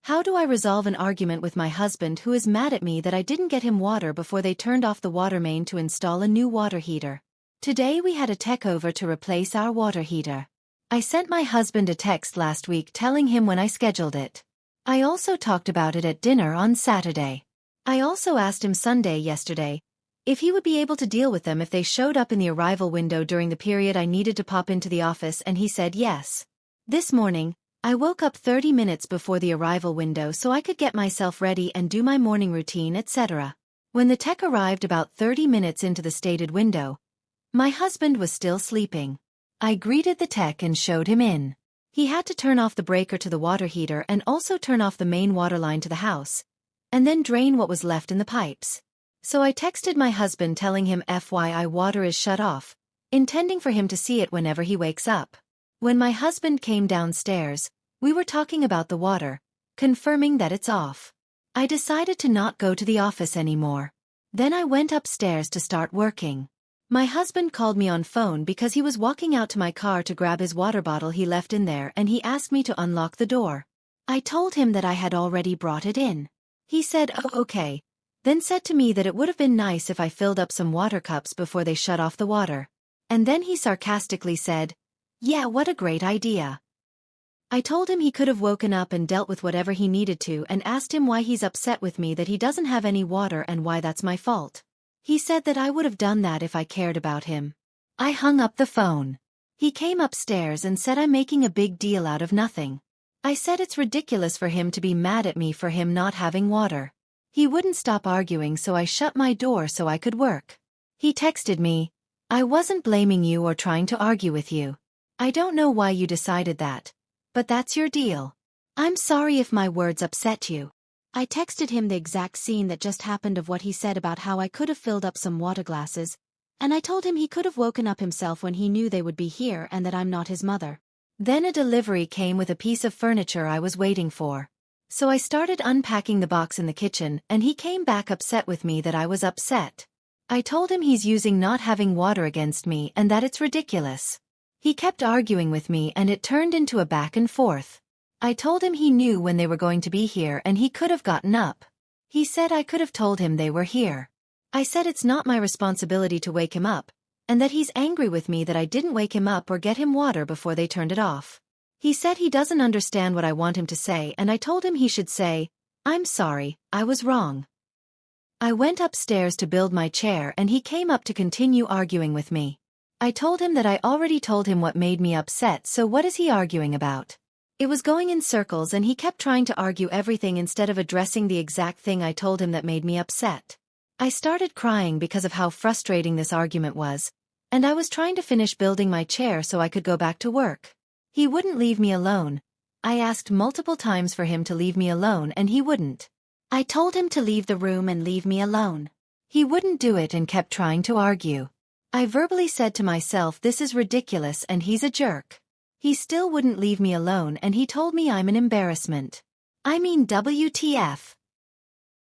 How do I resolve an argument with my husband who is mad at me that I didn't get him water before they turned off the water main to install a new water heater? Today we had a tech over to replace our water heater. I sent my husband a text last week telling him when I scheduled it. I also talked about it at dinner on Saturday. I also asked him Sunday yesterday if he would be able to deal with them if they showed up in the arrival window during the period I needed to pop into the office, and he said yes. This morning, I woke up 30 minutes before the arrival window so I could get myself ready and do my morning routine, etc. When the tech arrived about 30 minutes into the stated window, my husband was still sleeping. I greeted the tech and showed him in. He had to turn off the breaker to the water heater and also turn off the main water line to the house, and then drain what was left in the pipes. So I texted my husband telling him FYI water is shut off, intending for him to see it whenever he wakes up. When my husband came downstairs, we were talking about the water, confirming that it's off. I decided to not go to the office anymore. Then I went upstairs to start working. My husband called me on phone because he was walking out to my car to grab his water bottle he left in there, and he asked me to unlock the door. I told him that I had already brought it in. He said, "Oh, okay," then said to me that it would have been nice if I filled up some water cups before they shut off the water. And then he sarcastically said, "Yeah, what a great idea." I told him he could have woken up and dealt with whatever he needed to, and asked him why he's upset with me that he doesn't have any water and why that's my fault. He said that I would have done that if I cared about him. I hung up the phone. He came upstairs and said I'm making a big deal out of nothing. I said it's ridiculous for him to be mad at me for him not having water. He wouldn't stop arguing, so I shut my door so I could work. He texted me, "I wasn't blaming you or trying to argue with you. I don't know why you decided that, but that's your deal. I'm sorry if my words upset you." I texted him the exact scene that just happened of what he said about how I could have filled up some water glasses, and I told him he could have woken up himself when he knew they would be here and that I'm not his mother. Then a delivery came with a piece of furniture I was waiting for. So I started unpacking the box in the kitchen, and he came back upset with me that I was upset. I told him he's using not having water against me and that it's ridiculous. He kept arguing with me and it turned into a back and forth. I told him he knew when they were going to be here and he could have gotten up. He said I could have told him they were here. I said it's not my responsibility to wake him up, and that he's angry with me that I didn't wake him up or get him water before they turned it off. He said he doesn't understand what I want him to say, and I told him he should say, "I'm sorry, I was wrong." I went upstairs to build my chair and he came up to continue arguing with me. I told him that I already told him what made me upset, so what is he arguing about? It was going in circles and he kept trying to argue everything instead of addressing the exact thing I told him that made me upset. I started crying because of how frustrating this argument was, and I was trying to finish building my chair so I could go back to work. He wouldn't leave me alone. I asked multiple times for him to leave me alone and he wouldn't. I told him to leave the room and leave me alone. He wouldn't do it and kept trying to argue. I verbally said to myself this is ridiculous and he's a jerk. He still wouldn't leave me alone and he told me I'm an embarrassment. I mean WTF.